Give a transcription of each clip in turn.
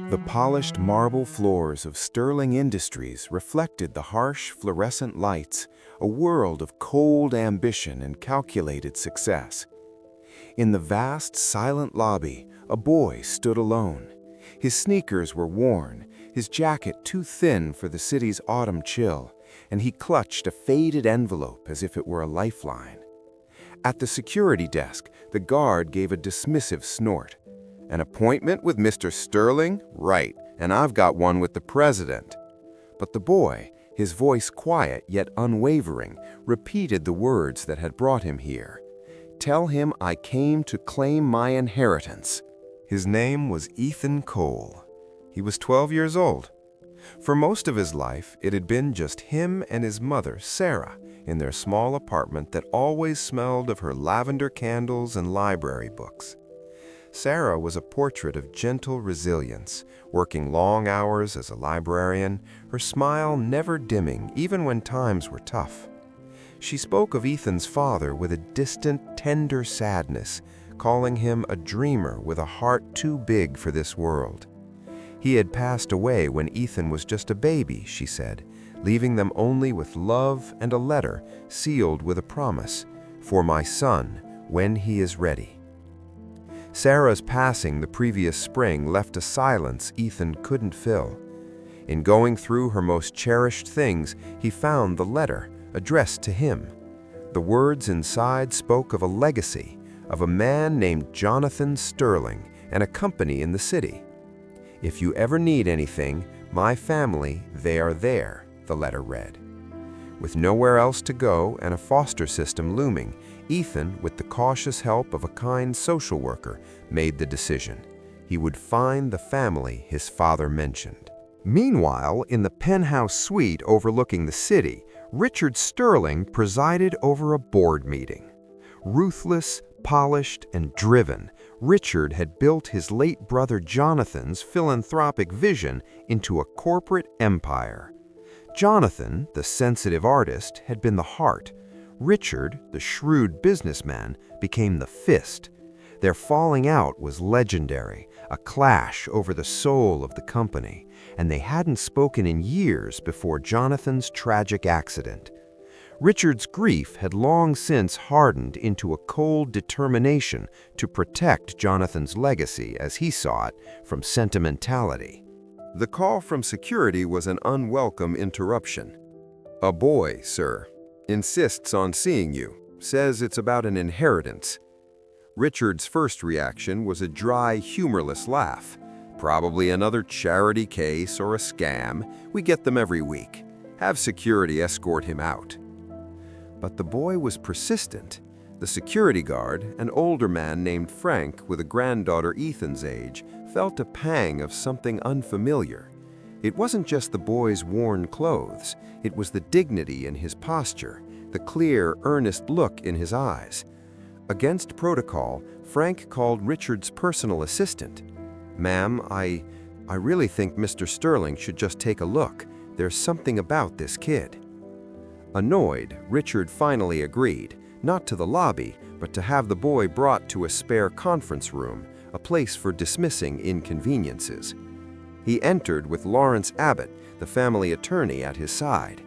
The polished marble floors of Sterling Industries reflected the harsh fluorescent lights, a world of cold ambition and calculated success. In the vast, silent lobby, a boy stood alone. His sneakers were worn, his jacket too thin for the city's autumn chill, and he clutched a faded envelope as if it were a lifeline. At the security desk, the guard gave a dismissive snort. "An appointment with Mr. Sterling? Right, and I've got one with the president." But the boy, his voice quiet yet unwavering, repeated the words that had brought him here. "Tell him I came to claim my inheritance." His name was Ethan Cole. He was 12 years old. For most of his life, it had been just him and his mother, Sarah, in their small apartment that always smelled of her lavender candles and library books. Sarah was a portrait of gentle resilience, working long hours as a librarian, her smile never dimming even when times were tough. She spoke of Ethan's father with a distant, tender sadness, calling him a dreamer with a heart too big for this world. He had passed away when Ethan was just a baby, she said, leaving them only with love and a letter sealed with a promise, "For my son, when he is ready." Sarah's passing the previous spring left a silence Ethan couldn't fill. In going through her most cherished things, he found the letter addressed to him. The words inside spoke of a legacy, of a man named Jonathan Sterling and a company in the city. "If you ever need anything, my family, they are there," the letter read. With nowhere else to go and a foster system looming, Ethan, with the cautious help of a kind social worker, made the decision. He would find the family his father mentioned. Meanwhile, in the penthouse suite overlooking the city, Richard Sterling presided over a board meeting. Ruthless, polished, and driven, Richard had built his late brother Jonathan's philanthropic vision into a corporate empire. Jonathan, the sensitive artist, had been the heart. Richard, the shrewd businessman, became the fist. Their falling out was legendary, a clash over the soul of the company, and they hadn't spoken in years before Jonathan's tragic accident. Richard's grief had long since hardened into a cold determination to protect Jonathan's legacy, as he saw it, from sentimentality. The call from security was an unwelcome interruption. "A boy, sir. Insists on seeing you. Says it's about an inheritance." Richard's first reaction was a dry, humorless laugh. "Probably another charity case or a scam. We get them every week. Have security escort him out." But the boy was persistent. The security guard, an older man named Frank with a granddaughter Ethan's age, felt a pang of something unfamiliar. It wasn't just the boy's worn clothes. It was the dignity in his posture, the clear, earnest look in his eyes. Against protocol, Frank called Richard's personal assistant. "Ma'am, I really think Mr. Sterling should just take a look. There's something about this kid." Annoyed, Richard finally agreed, not to the lobby, but to have the boy brought to a spare conference room, a place for dismissing inconveniences. He entered with Lawrence Abbott, the family attorney, at his side.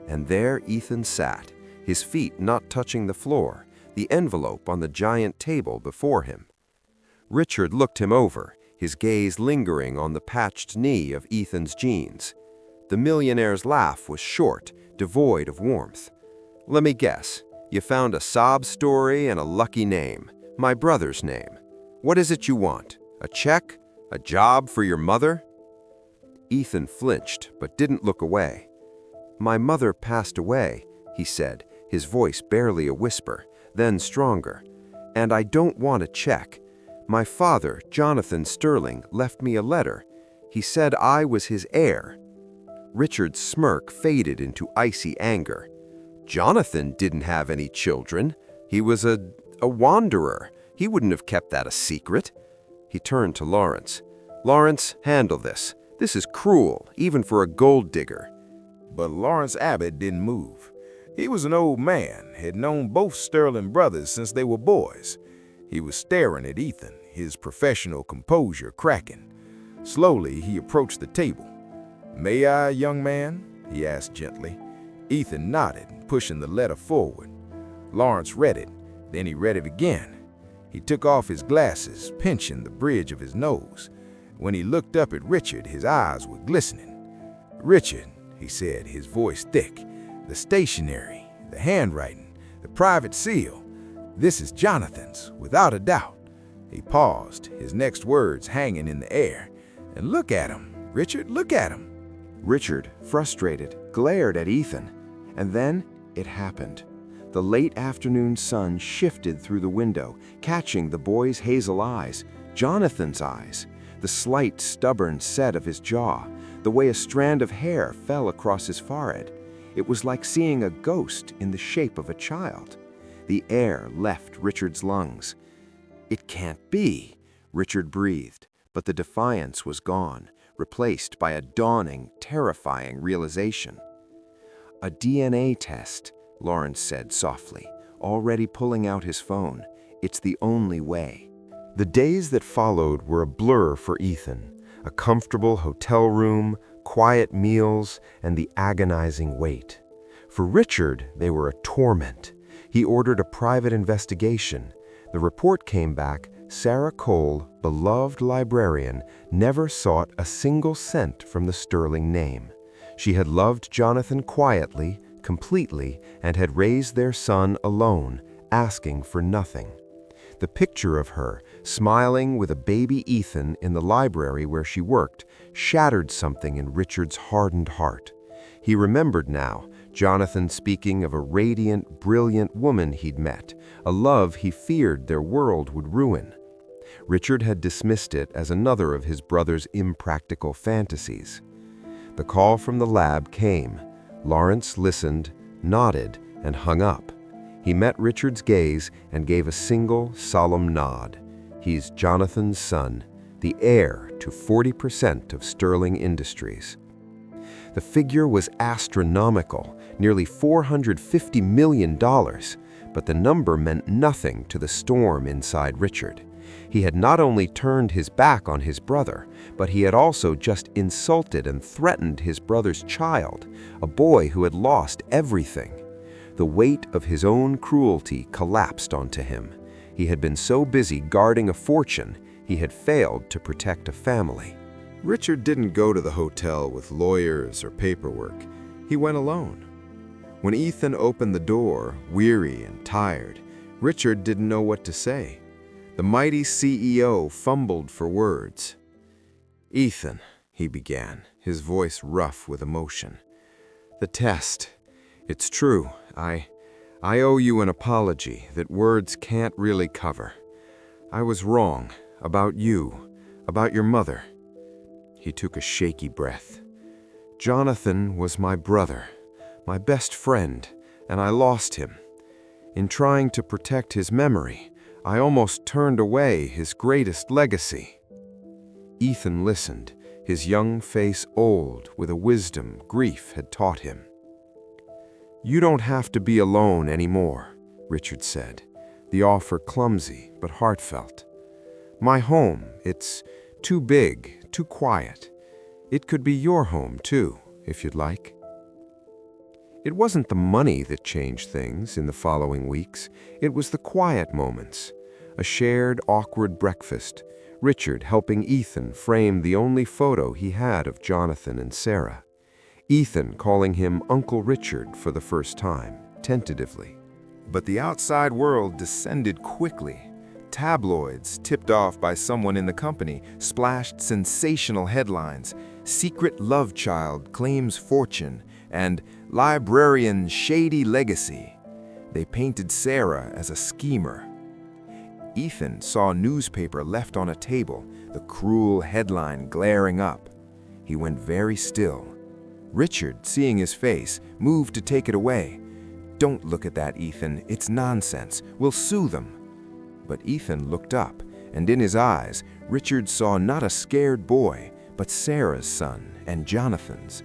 And there Ethan sat, his feet not touching the floor, the envelope on the giant table before him. Richard looked him over, his gaze lingering on the patched knee of Ethan's jeans. The millionaire's laugh was short, devoid of warmth. "Let me guess. You found a sob story and a lucky name. My brother's name. What is it you want? A check? A job for your mother?" Ethan flinched, but didn't look away. "My mother passed away," he said, his voice barely a whisper, then stronger. "And I don't want a check. My father, Jonathan Sterling, left me a letter. He said I was his heir." Richard's smirk faded into icy anger. "Jonathan didn't have any children. He was a wanderer. He wouldn't have kept that a secret." He turned to Lawrence. "Lawrence, handle this. This is cruel, even for a gold digger." But Lawrence Abbott didn't move. He was an old man, had known both Sterling brothers since they were boys. He was staring at Ethan, his professional composure cracking. Slowly, he approached the table. "May I, young man?" he asked gently. Ethan nodded, pushing the letter forward. Lawrence read it, then he read it again. He took off his glasses, pinching the bridge of his nose. When he looked up at Richard, his eyes were glistening. "Richard," he said, his voice thick, "the stationery, the handwriting, the private seal, this is Jonathan's, without a doubt." He paused, his next words hanging in the air. "And look at him, Richard, look at him." Richard, frustrated, glared at Ethan. And then it happened. The late afternoon sun shifted through the window, catching the boy's hazel eyes, Jonathan's eyes, the slight, stubborn set of his jaw, the way a strand of hair fell across his forehead. It was like seeing a ghost in the shape of a child. The air left Richard's lungs. "It can't be," Richard breathed, but the defiance was gone, replaced by a dawning, terrifying realization. "A DNA test," Lawrence said softly, already pulling out his phone. "It's the only way." The days that followed were a blur for Ethan. A comfortable hotel room, quiet meals, and the agonizing wait. For Richard, they were a torment. He ordered a private investigation. The report came back. Sarah Cole, beloved librarian, never sought a single cent from the sterling name. She had loved Jonathan quietly, completely, and had raised their son alone, asking for nothing. The picture of her, smiling with a baby Ethan in the library where she worked, shattered something in Richard's hardened heart. He remembered now, Jonathan speaking of a radiant, brilliant woman he'd met, a love he feared their world would ruin. Richard had dismissed it as another of his brother's impractical fantasies. The call from the lab came. Lawrence listened, nodded, and hung up. He met Richard's gaze and gave a single, solemn nod. He's Jonathan's son, the heir to 40% of Sterling Industries. The figure was astronomical, nearly $450 million, but the number meant nothing to the storm inside Richard. He had not only turned his back on his brother, but he had also just insulted and threatened his brother's child, a boy who had lost everything. The weight of his own cruelty collapsed onto him. He had been so busy guarding a fortune, he had failed to protect a family. Richard didn't go to the hotel with lawyers or paperwork. He went alone. When Ethan opened the door, weary and tired, Richard didn't know what to say. The mighty CEO fumbled for words. "Ethan," he began, his voice rough with emotion. "The test. It's true. I owe you an apology that words can't really cover. I was wrong about you, about your mother." He took a shaky breath. "Jonathan was my brother, my best friend, and I lost him. In trying to protect his memory, I almost turned away his greatest legacy." Ethan listened, his young face old with a wisdom grief had taught him. "You don't have to be alone anymore," Richard said, the offer clumsy but heartfelt. "My home, it's too big, too quiet. It could be your home, too, if you'd like." It wasn't the money that changed things in the following weeks. It was the quiet moments. A shared, awkward breakfast, Richard helping Ethan frame the only photo he had of Jonathan and Sarah. Ethan calling him Uncle Richard for the first time, tentatively. But the outside world descended quickly. Tabloids, tipped off by someone in the company, splashed sensational headlines. "Secret love child claims fortune," and "Librarian's shady legacy." They painted Sarah as a schemer. Ethan saw a newspaper left on a table, the cruel headline glaring up. He went very still. Richard, seeing his face, moved to take it away. "Don't look at that, Ethan. It's nonsense. We'll sue them." But Ethan looked up, and in his eyes, Richard saw not a scared boy, but Sarah's son and Jonathan's.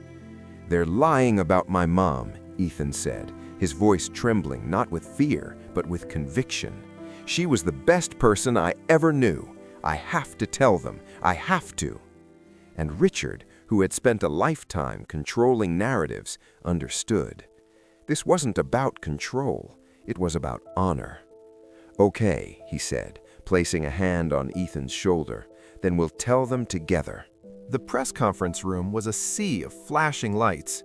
"They're lying about my mom," Ethan said, his voice trembling not with fear, but with conviction. "She was the best person I ever knew. I have to tell them. I have to." And Richard, who had spent a lifetime controlling narratives, understood. This wasn't about control, it was about honor. "Okay," he said, placing a hand on Ethan's shoulder, "then we'll tell them together." The press conference room was a sea of flashing lights.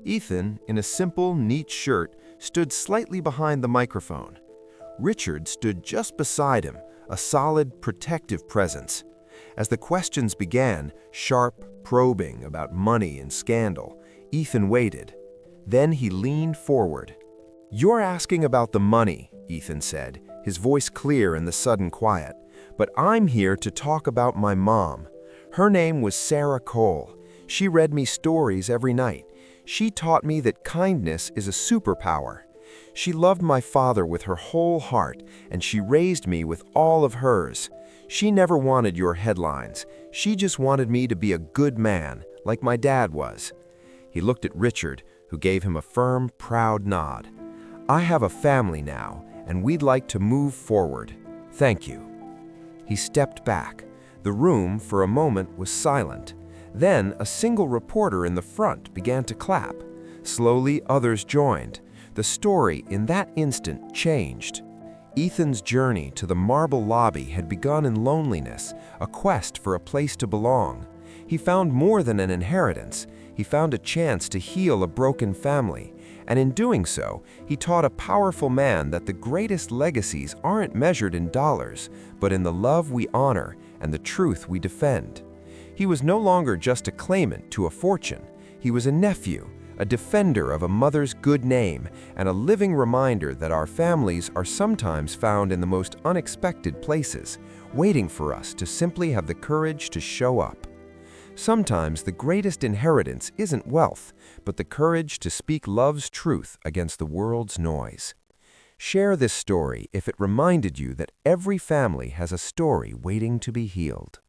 Ethan, in a simple, neat shirt, stood slightly behind the microphone. Richard stood just beside him, a solid, protective presence. As the questions began, sharp, probing about money and scandal, Ethan waited. Then he leaned forward. "You're asking about the money," Ethan said, his voice clear in the sudden quiet. "But I'm here to talk about my mom. Her name was Sarah Cole. She read me stories every night. She taught me that kindness is a superpower. She loved my father with her whole heart, and she raised me with all of hers. She never wanted your headlines. She just wanted me to be a good man, like my dad was." He looked at Richard, who gave him a firm, proud nod. "I have a family now, and we'd like to move forward. Thank you." He stepped back. The room, for a moment, was silent. Then a single reporter in the front began to clap. Slowly, others joined. The story, in that instant, changed. Ethan's journey to the marble lobby had begun in loneliness, a quest for a place to belong. He found more than an inheritance. He found a chance to heal a broken family. And in doing so, he taught a powerful man that the greatest legacies aren't measured in dollars, but in the love we honor and the truth we defend. He was no longer just a claimant to a fortune. He was a nephew, a defender of a mother's good name, and a living reminder that our families are sometimes found in the most unexpected places, waiting for us to simply have the courage to show up. Sometimes the greatest inheritance isn't wealth, but the courage to speak love's truth against the world's noise. Share this story if it reminded you that every family has a story waiting to be healed.